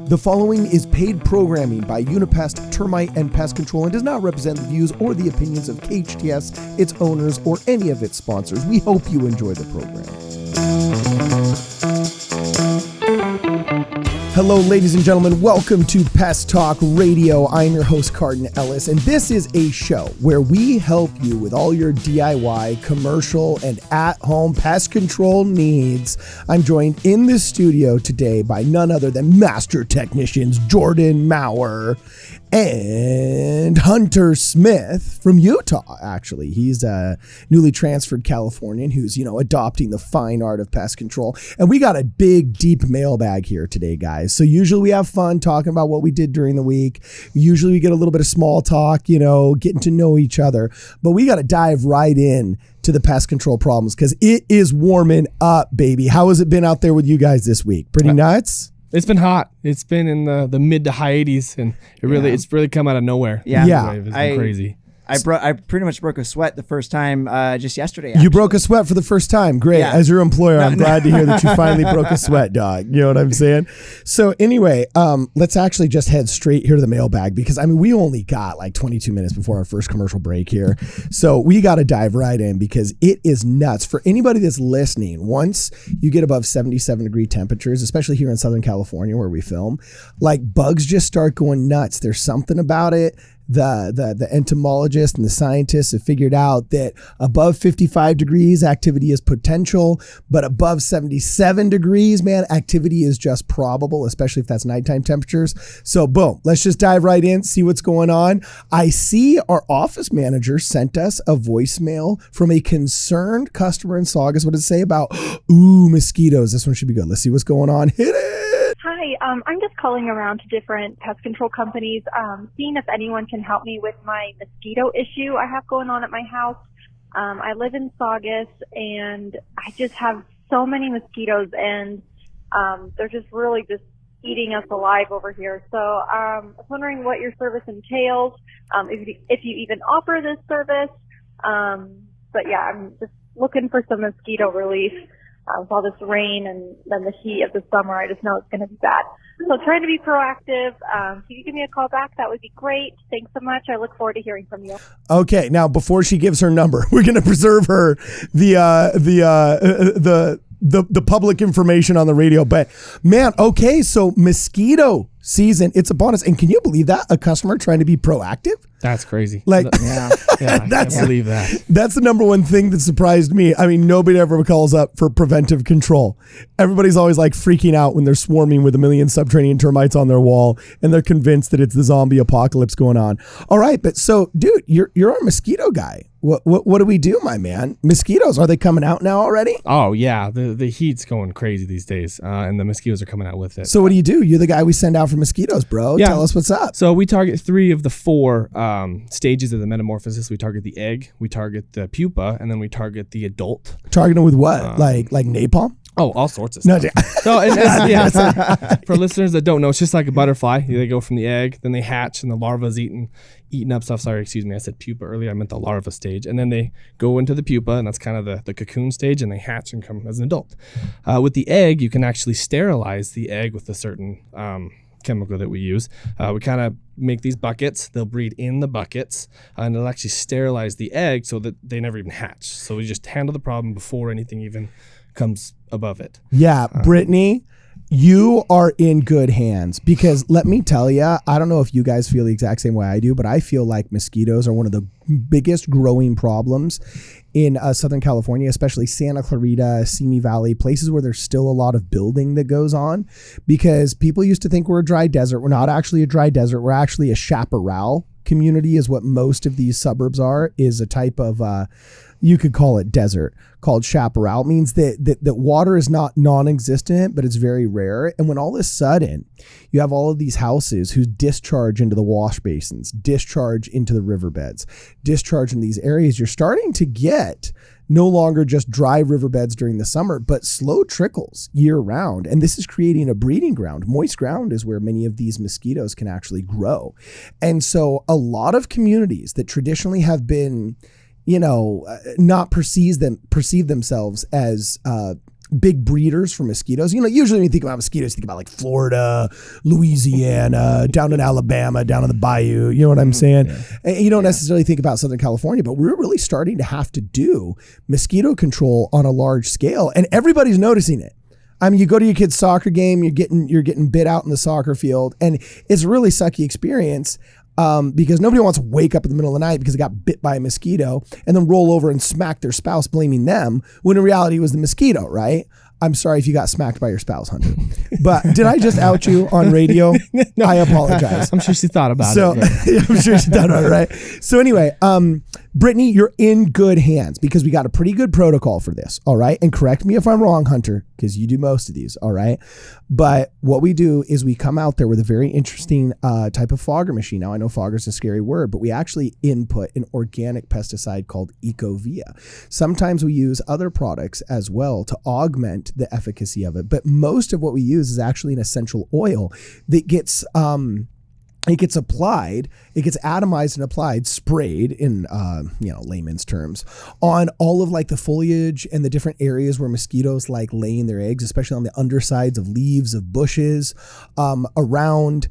The following is paid programming by Unipest, Termite, and Pest Control and does not represent the views or the opinions of KHTS, its owners, or any of its sponsors. We hope you enjoy the program. Hello, ladies and gentlemen. Welcome to Pest Talk Radio. I'm your host, Cardon Ellis, and this is a show where we help you with all your DIY, commercial, and at-home pest control needs. I'm joined in the studio today by none other than master technicians Jordan Maurer and Hunter Smith from Utah, actually. He's a newly transferred Californian who's, adopting the fine art of pest control. And we got a big, deep mailbag here today, guys. So usually we have fun talking about what we did during the week. Usually we get a little bit of small talk, getting to know each other. But we got to dive right in to the pest control problems because it is warming up, baby. How has it been out there with you guys this week? Pretty nuts? It's been hot. It's been in the mid to high 80s, and it's really come out of nowhere. Yeah. It's been crazy. I pretty much broke a sweat the first time just yesterday. Actually. You broke a sweat for the first time. Great. Yeah. As your employer, I'm glad to hear that you finally broke a sweat, dog. You know what I'm saying? So anyway, let's actually just head straight here to the mailbag because, we only got like 22 minutes before our first commercial break here. So we got to dive right in because it is nuts. For anybody that's listening, once you get above 77-degree temperatures, especially here in Southern California where we film, like bugs just start going nuts. There's something about it. The entomologists and the scientists have figured out that above 55 degrees activity is potential, but above 77 degrees, man, activity is just probable, especially if that's nighttime temperatures. So boom, let's just dive right in, see what's going on. I see our office manager sent us a voicemail from a concerned customer in Saugus. What does it say about, mosquitoes? This one should be good. Let's see what's going on. Hit it. Hi, I'm just calling around to different pest control companies, seeing if anyone can help me with my mosquito issue I have going on at my house. I live in Saugus, and I just have so many mosquitoes, and they're just really just eating us alive over here. So I was wondering what your service entails, if you even offer this service. But yeah, I'm just looking for some mosquito relief. With all this rain and then the heat of the summer, I just know it's going to be bad. So trying to be proactive. If you could give me a call back, that would be great. Thanks so much. I look forward to hearing from you. Okay, now before she gives her number, we're going to preserve her the public information on the radio. But man, okay, so mosquito season, it's upon us. And can you believe that? A customer trying to be proactive? That's crazy. Like, I can't believe that. That's the number one thing that surprised me. Nobody ever calls up for preventive control. Everybody's always like freaking out when they're swarming with a million subterranean termites on their wall and they're convinced that it's the zombie apocalypse going on. All right, but so, dude, you're our mosquito guy. What do we do, my man? Mosquitoes, are they coming out now already? Oh, yeah. The heat's going crazy these days, and the mosquitoes are coming out with it. So what do? You're the guy we send out for mosquitoes, bro. Yeah. Tell us what's up. So we target 3 of the 4 stages of the metamorphosis. We target the egg, we target the pupa, and then we target the adult. Target them with what? Like napalm? Oh, all sorts of stuff. So, for listeners that don't know, it's just like a butterfly. They go from the egg, then they hatch, and the larva's eaten up stuff. Sorry, excuse me. I said pupa earlier. I meant the larva stage. And then they go into the pupa, and that's kind of the cocoon stage, and they hatch and come as an adult. With the egg, you can actually sterilize the egg with a certain chemical that we use. We kind of make these buckets. They'll breed in the buckets, and it'll actually sterilize the egg so that they never even hatch. So we just handle the problem before anything even comes above it. Yeah, Brittany, you are in good hands because let me tell you, I don't know if you guys feel the exact same way I do, but I feel like mosquitoes are one of the biggest growing problems in Southern California, especially Santa Clarita, Simi Valley, places where there's still a lot of building that goes on because people used to think we're a dry desert. We're not actually a dry desert. We're actually a chaparral community is what most of these suburbs are, is a type of you could call it desert, called chaparral. It means that water is not non-existent, but it's very rare. And when all of a sudden you have all of these houses who discharge into the wash basins, discharge into the riverbeds, discharge in these areas, you're starting to get no longer just dry riverbeds during the summer, but slow trickles year round. And this is creating a breeding ground. Moist ground is where many of these mosquitoes can actually grow. And so a lot of communities that traditionally have been, not perceive themselves as big breeders for mosquitoes. Usually when you think about mosquitoes, you think about like Florida, Louisiana, down in Alabama, down in the bayou. You know what I'm saying? Yeah. And you don't necessarily think about Southern California, but we're really starting to have to do mosquito control on a large scale, and everybody's noticing it. I mean, you go to your kid's soccer game, you're getting bit out in the soccer field, and it's a really sucky experience. Because nobody wants to wake up in the middle of the night because they got bit by a mosquito and then roll over and smack their spouse blaming them when in reality it was the mosquito, right? I'm sorry if you got smacked by your spouse, Hunter. But did I just out you on radio? No. I apologize. I'm sure she thought about it. I'm sure she thought about it, right? So anyway, Brittany, you're in good hands because we got a pretty good protocol for this, all right? And correct me if I'm wrong, Hunter, because you do most of these, all right? But what we do is we come out there with a very interesting type of fogger machine. Now, I know fogger is a scary word, but we actually input an organic pesticide called Ecovia. Sometimes we use other products as well to augment the efficacy of it. But most of what we use is actually an essential oil that gets it gets applied, it gets atomized and applied, sprayed in layman's terms, on all of like the foliage and the different areas where mosquitoes like laying their eggs, especially on the undersides of leaves of bushes, around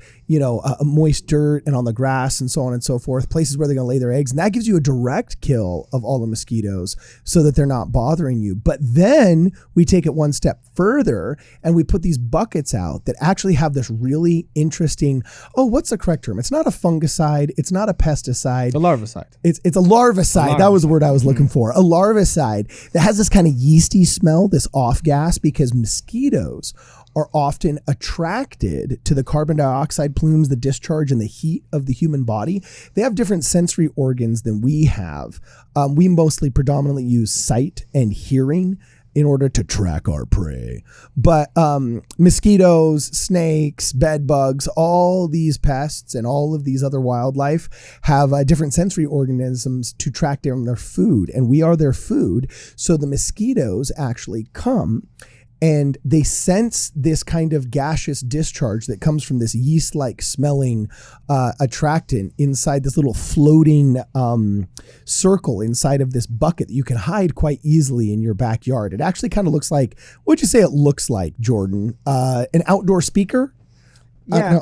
moist dirt and on the grass and so on and so forth, places where they're going to lay their eggs. And that gives you a direct kill of all the mosquitoes so that they're not bothering you. But then we take it one step further and we put these buckets out that actually have this really interesting, what's the correct term? It's not a fungicide. It's not a pesticide. A larvicide. It's a larvicide. That was the word I was looking for. A larvicide that has this kind of yeasty smell, this off gas, because mosquitoes are often attracted to the carbon dioxide plumes, the discharge, and the heat of the human body. They have different sensory organs than we have. We mostly predominantly use sight and hearing in order to track our prey. But mosquitoes, snakes, bed bugs, all these pests and all of these other wildlife have different sensory organisms to track down their food. And we are their food. So the mosquitoes actually come and they sense this kind of gaseous discharge that comes from this yeast-like smelling attractant inside this little floating circle inside of this bucket that you can hide quite easily in your backyard. It actually kind of looks like, what'd you say it looks like, Jordan? An outdoor speaker? Yeah.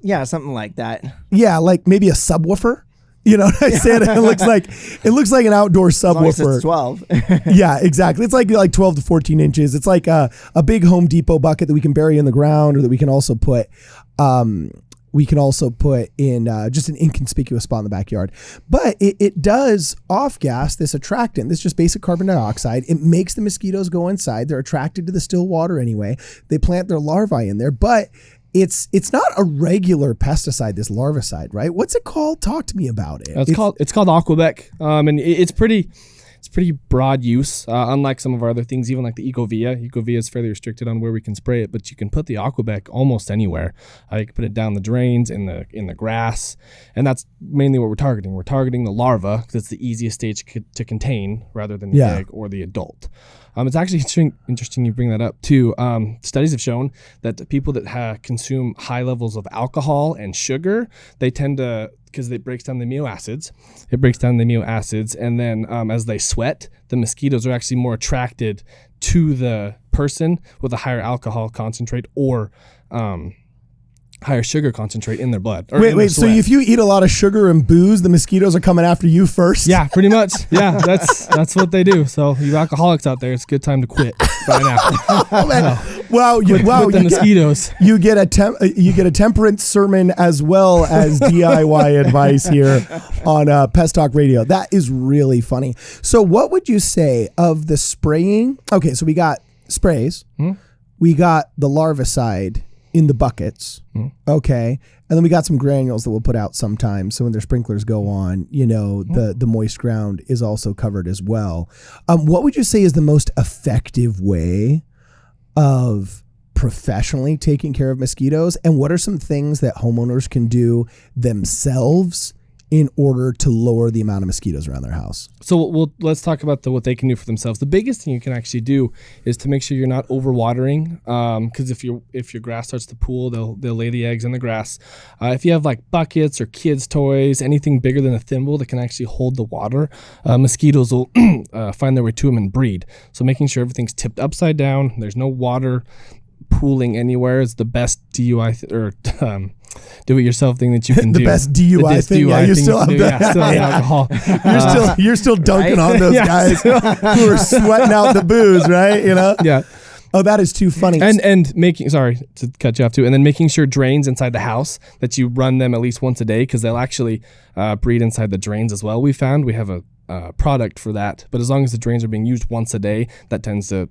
Yeah, something like that. Yeah, like maybe a subwoofer. You know what I said? It looks like an outdoor subwoofer. As long as it's 12. Yeah, exactly. It's like 12 to 14 inches. It's like a big Home Depot bucket that we can bury in the ground, or that we can also put in just an inconspicuous spot in the backyard. But it does off gas this attractant, this just basic carbon dioxide. It makes the mosquitoes go inside. They're attracted to the still water anyway. They plant their larvae in there, but it's not a regular pesticide, this larvicide, right? What's it called? Talk to me about it. It's called Aquabec, and it's pretty broad use. Unlike some of our other things, even like the Ecovia. Ecovia is fairly restricted on where we can spray it, but you can put the Aquabec almost anywhere. You can put it down the drains, in the grass, and that's mainly what we're targeting. We're targeting the larva because it's the easiest stage to contain rather than the egg or the adult. It's actually interesting you bring that up too. Studies have shown that people that consume high levels of alcohol and sugar, they tend to, because it breaks down the amino acids. It breaks down the amino acids, and then as they sweat, the mosquitoes are actually more attracted to the person with a higher alcohol concentrate or higher sugar concentrate in their blood. Wait, so if you eat a lot of sugar and booze, the mosquitoes are coming after you first? Yeah, pretty much. Yeah, that's what they do. So you alcoholics out there, it's a good time to quit right now. Oh, man. Wow, with the mosquitoes. You get a temperance sermon as well as DIY advice here on Pest Talk Radio. That is really funny. So what would you say of the spraying? Okay, so we got sprays. We got the larvicide in the buckets. Okay. And then we got some granules that we'll put out sometimes. So when their sprinklers go on, the moist ground is also covered as well. What would you say is the most effective way of professionally taking care of mosquitoes? And what are some things that homeowners can do themselves in order to lower the amount of mosquitoes around their house? So let's talk about what they can do for themselves. The biggest thing you can actually do is to make sure you're not overwatering, because if your grass starts to pool, they'll lay the eggs in the grass. If you have like buckets or kids' toys, anything bigger than a thimble that can actually hold the water, mosquitoes will find their way to them and breed. So making sure everything's tipped upside down, there's no water pooling anywhere is the best DUI or do-it-yourself thing that you can do. The best DUI thing. Yeah, you still have that. Still have alcohol. You're still dunking on those guys who are sweating out the booze, right? You know? Yeah. Oh, that is too funny. And making, sorry to cut you off too, and then making sure drains inside the house, that you run them at least once a day, because they'll actually breed inside the drains as well. We found we have a product for that, but as long as the drains are being used once a day, that tends to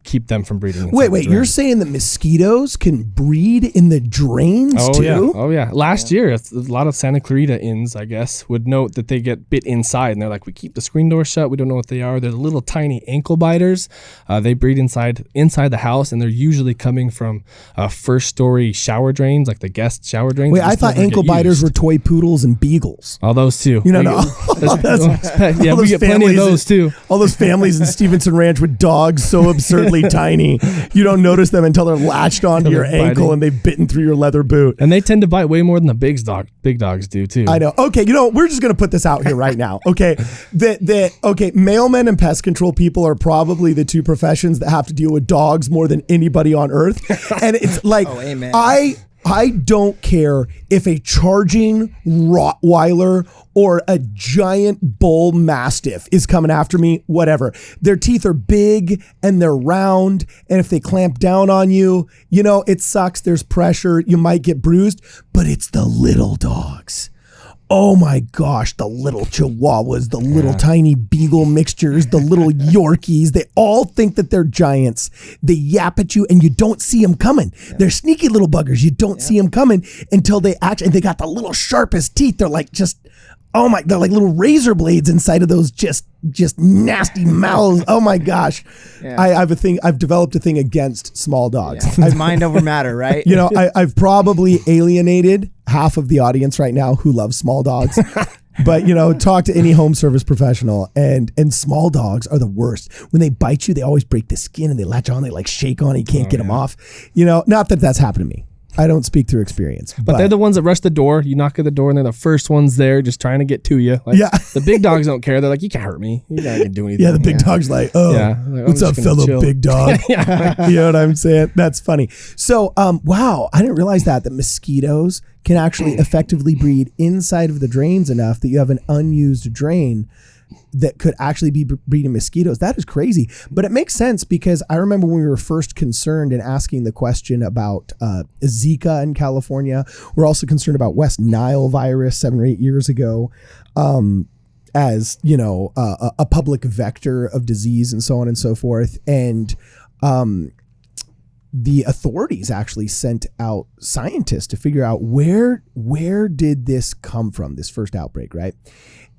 keep them from breeding. Wait, you're saying that mosquitoes can breed in the drains too? Yeah. Oh yeah. Last year, a lot of Santa Clarita inns, I guess, would note that they get bit inside, and they're like, we keep the screen door shut. We don't know what they are. They're little tiny ankle biters. They breed inside the house, and they're usually coming from first story shower drains, like the guest shower drains. Wait, I thought ankle biters were toy poodles and beagles. All those too. You know, no. Yeah, we get plenty of those too. All those families in Stevenson Ranch with dogs so absurdly tiny, you don't notice them until they're latched onto your ankle and they've bitten through your leather boot. And they tend to bite way more than the big dogs do too. I know. Okay, we're just gonna put this out here right now. Okay, mailmen and pest control people are probably the two professions that have to deal with dogs more than anybody on earth. And it's like, amen. I don't care if a charging Rottweiler or a giant bull mastiff is coming after me, whatever. Their teeth are big and they're round, and if they clamp down on you, it sucks. There's pressure. You might get bruised, but it's the little dogs. Oh my gosh, the little Chihuahuas, the little tiny Beagle mixtures, the little Yorkies, they all think that they're giants. They yap at you and you don't see them coming. Yeah. They're sneaky little buggers. You don't see them coming until they and they got the little sharpest teeth. They're like they're like little razor blades inside of those just nasty mouths. Oh my gosh. Yeah. I've developed a thing against small dogs. Yeah. It's mind over matter, right? I've probably alienated half of the audience right now who loves small dogs. But talk to any home service professional, and small dogs are the worst. When they bite you, they always break the skin and they latch on, they like shake on it, you can't get them off. Not that that's happened to me. I don't speak through experience. But they're the ones that rush the door. You knock at the door and they're the first ones there just trying to get to you. Like, the big dogs don't care. They're like, you can't hurt me. You're not going to do anything. Yeah, the big dog's like, what's up, fellow big dog? You know what I'm saying? That's funny. So, wow, I didn't realize that mosquitoes can actually effectively breed inside of the drains enough that you have an unused drain that could actually be breeding mosquitoes. That is crazy. But it makes sense, because I remember when we were first concerned and asking the question about Zika in California, we're also concerned about West Nile virus 7 or 8 years ago, as a public vector of disease and so on and so forth. And the authorities actually sent out scientists to figure out where did this come from, this first outbreak, right?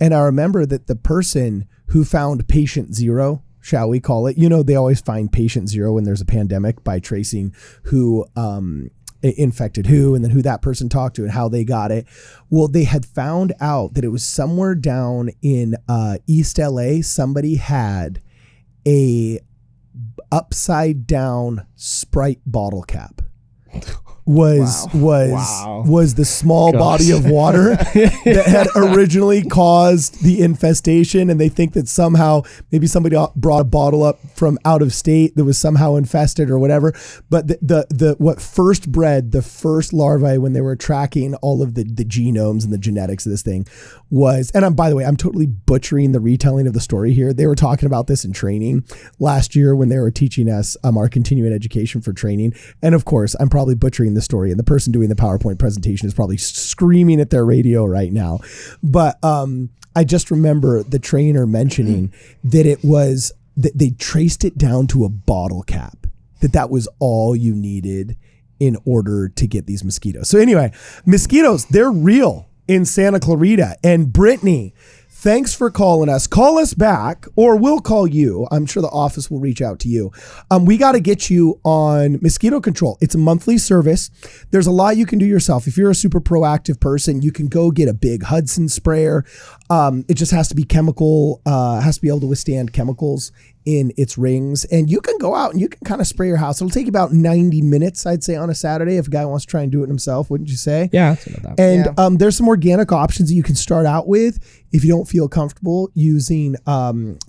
And I remember that the person who found patient zero, shall we call it, they always find patient zero when there's a pandemic by tracing who infected who, and then who that person talked to and how they got it. Well, they had found out that it was somewhere down in East LA. Somebody had a upside down Sprite bottle cap. Was the small body of water that had originally caused the infestation, and they think that somehow maybe somebody brought a bottle up from out of state that was somehow infested or whatever. But what first bred the first larvae, when they were tracking all of the genomes and the genetics of this thing, was, and by the way, I'm totally butchering the retelling of the story here. They were talking about this in training last year when they were teaching us our continuing education for training, and of course I'm probably butchering the story, and the person doing the PowerPoint presentation is probably screaming at their radio right now. But I just remember the trainer mentioning that it was that they traced it down to a bottle cap, that was all you needed in order to get these mosquitoes. So anyway, mosquitoes, they're real in Santa Clarita. And Brittany, Thanks for calling us. Call us back, or we'll call you. I'm sure the office will reach out to you. We got to get you on Mosquito Control. It's a monthly service. There's a lot you can do yourself. If you're a super proactive person, you can go get a big Hudson sprayer. It just has to be chemical, has to be able to withstand chemicals in its rings. And you can go out and you can kind of spray your house. It'll take you about 90 minutes, I'd say, on a Saturday if a guy wants to try and do it himself, wouldn't you say? Yeah. That's about that. And there's some organic options that you can start out with if you don't feel comfortable using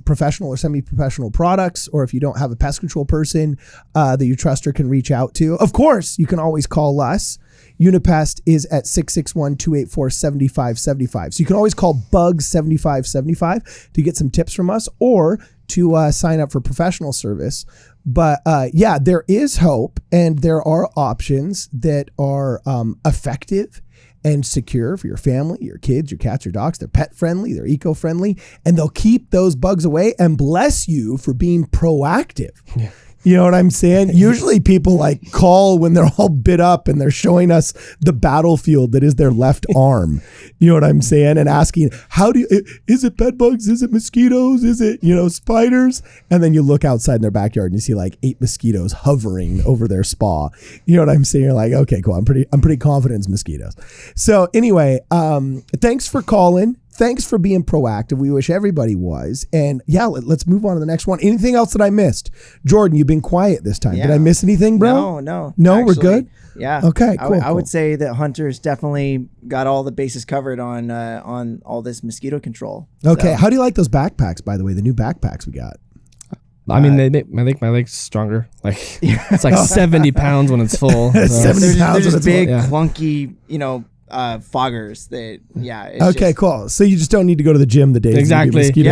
professional or semi-professional products, or if you don't have a pest control person that you trust or can reach out to. Of course, you can always call us. Unipest is at 661-284-7575. So you can always call Bugs 7575 to get some tips from us, or to sign up for professional service. But yeah, there is hope, and there are options that are effective and secure for your family, your kids, your cats, your dogs. They're pet friendly, they're eco-friendly, and they'll keep those bugs away and bless you for being proactive. Yeah. You know what I'm saying? Usually people like call when they're all bit up and they're showing us the battlefield that is their left arm. You know what I'm saying? And asking, is it bed bugs? Is it mosquitoes? Is it, spiders? And then you look outside in their backyard and you see like 8 mosquitoes hovering over their spa. You know what I'm saying? You're like, okay, cool. I'm pretty confident it's mosquitoes. So anyway, thanks for calling. Thanks for being proactive. We wish everybody was. And yeah, let's move on to the next one. Anything else that I missed? Jordan, you've been quiet this time. Yeah. Did I miss anything, bro? No. No, actually, we're good? Yeah. Okay, cool. I would say that Hunters definitely got all the bases covered on all this mosquito control. Okay. So. How do you like those backpacks, by the way, the new backpacks we got? I mean, they make my legs stronger. Like it's like 70 pounds when it's full. So. 70 pounds. They're just big, full, yeah. clunky, foggers that okay, cool. So you just don't need to go to the gym the day exactly. Skip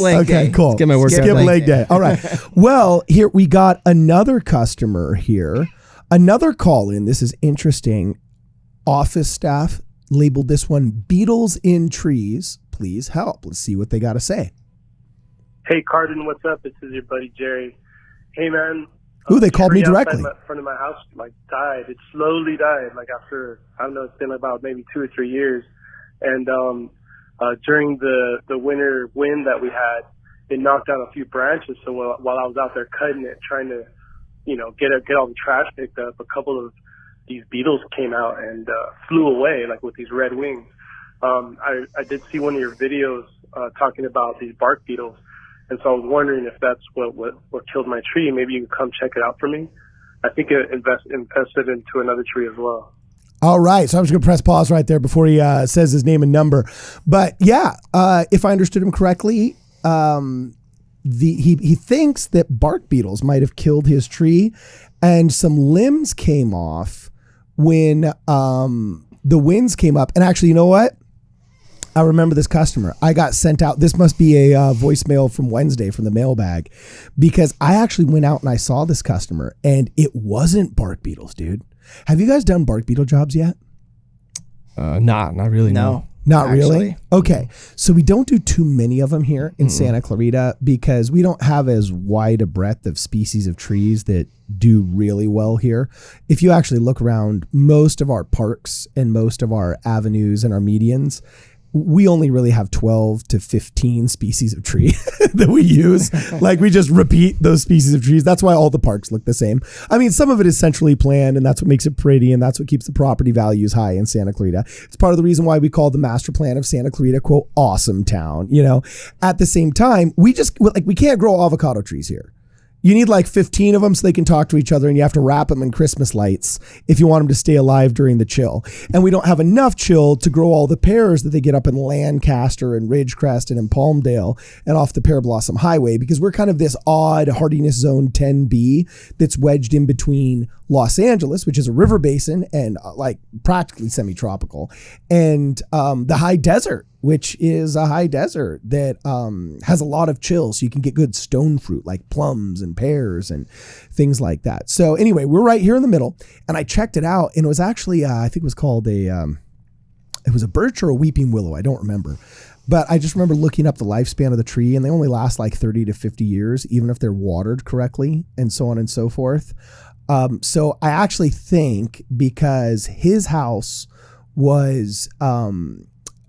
leg day. Okay, cool. Skip my workout. Skip leg day. All right. Well, here we got another customer here. Another call in. This is interesting. Office staff labeled this one beetles in trees. Please help. Let's see what they got to say. Hey, Cardon, what's up? This is your buddy Jerry. Hey, man. Ooh, they called me directly. In front of my house, died. It slowly died, after, I don't know, it's been about maybe 2 or 3 years. And during the winter wind that we had, it knocked down a few branches. So while I was out there cutting it, trying to, get all the trash picked up, a couple of these beetles came out and flew away, with these red wings. I did see one of your videos talking about these bark beetles. And so I was wondering if that's what killed my tree. Maybe you can come check it out for me. I think it infested into another tree as well. All right. So I'm just going to press pause right there before he says his name and number. But yeah, if I understood him correctly, he thinks that bark beetles might have killed his tree, and some limbs came off when the winds came up. And actually, you know what? I remember this customer. I got sent out. This must be a voicemail from Wednesday from the mailbag, because I actually went out and I saw this customer, and it wasn't bark beetles, dude. Have you guys done bark beetle jobs yet? Not really. No. Not really? Okay. So we don't do too many of them here in Santa Clarita because we don't have as wide a breadth of species of trees that do really well here. If you actually look around most of our parks and most of our avenues and our medians, we only really have 12 to 15 species of tree that we use. We just repeat those species of trees. That's why all the parks look the same. I mean, some of it is centrally planned, and that's what makes it pretty, and that's what keeps the property values high in Santa Clarita. It's part of the reason why we call the master plan of Santa Clarita, quote, awesome town. At the same time, we can't grow avocado trees here. You need 15 of them so they can talk to each other, and you have to wrap them in Christmas lights if you want them to stay alive during the chill. And we don't have enough chill to grow all the pears that they get up in Lancaster and Ridgecrest and in Palmdale and off the Pear Blossom Highway, because we're kind of this odd hardiness zone 10B that's wedged in between Los Angeles, which is a river basin and practically semi-tropical, and the high desert, which is a high desert that has a lot of chill, so you can get good stone fruit like plums and pears and things like that. So anyway, we're right here in the middle, and I checked it out, and it was actually I think it was called it was a birch or a weeping willow, I don't remember. But I just remember looking up the lifespan of the tree, and they only last 30 to 50 years, even if they're watered correctly, and so on and so forth. So I actually think because his house was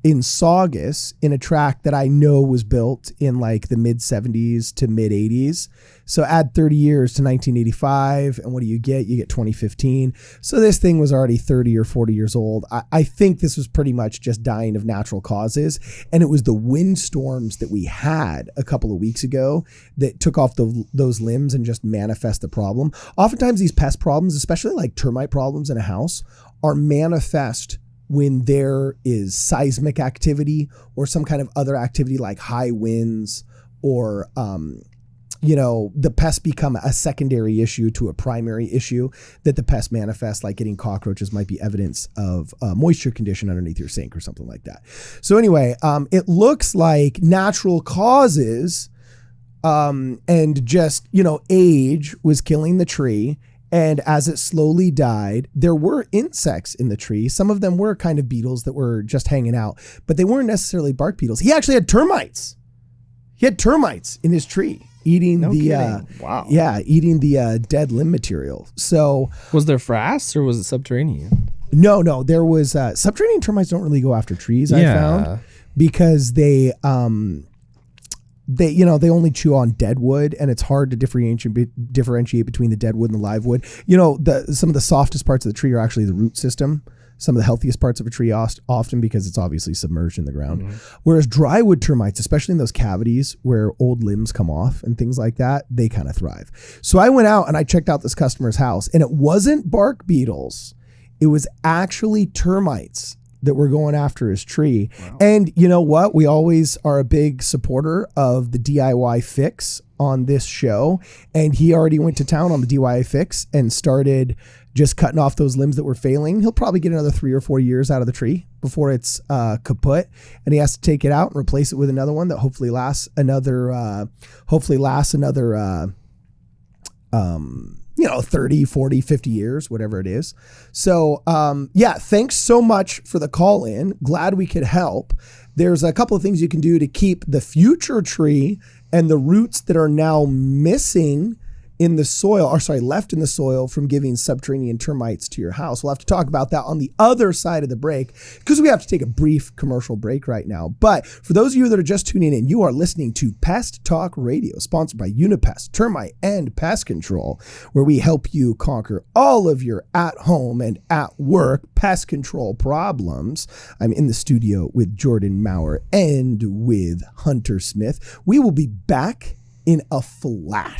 in Saugus in a tract that I know was built in like the mid 70s to mid 80s. So add 30 years to 1985. And what do you get? You get 2015. So this thing was already 30 or 40 years old. I think this was pretty much just dying of natural causes. And it was the windstorms that we had a couple of weeks ago that took off those limbs and just manifest the problem. Oftentimes these pest problems, especially like termite problems in a house, are manifest when there is seismic activity or some kind of other activity like high winds or, the pests become a secondary issue to a primary issue that the pest manifests, like getting cockroaches might be evidence of a moisture condition underneath your sink or something like that. So anyway, it looks like natural causes and just, age was killing the tree. And as it slowly died, there were insects in the tree. Some of them were kind of beetles that were just hanging out, but they weren't necessarily bark beetles. He actually had termites. He had termites in his tree eating eating the dead limb material. So was there frass or was it subterranean? No, there was subterranean termites don't really go after trees. I found because they only chew on dead wood, and it's hard to differentiate between the dead wood and the live wood. Some of the softest parts of the tree are actually the root system. Some of the healthiest parts of a tree often because it's obviously submerged in the ground. Mm-hmm. Whereas dry wood termites, especially in those cavities where old limbs come off and things like that, they kind of thrive. So I went out and I checked out this customer's house, and it wasn't bark beetles. It was actually termites that were going after his tree. Wow. And you know what? We always are a big supporter of the DIY fix on this show. And he already went to town on the DIY fix and started just cutting off those limbs that were failing. He'll probably get another 3 or 4 years out of the tree before it's kaput. And he has to take it out and replace it with another one that hopefully lasts another 30, 40, 50 years, whatever it is. So, thanks so much for the call in. Glad we could help. There's a couple of things you can do to keep the future tree and the roots that are now missing in the soil, left in the soil from giving subterranean termites to your house. We'll have to talk about that on the other side of the break because we have to take a brief commercial break right now. But for those of you that are just tuning in, you are listening to Pest Talk Radio, sponsored by Unipest, Termite, and Pest Control, where we help you conquer all of your at-home and at-work pest control problems. I'm in the studio with Jordan Maurer and with Hunter Smith. We will be back in a flash.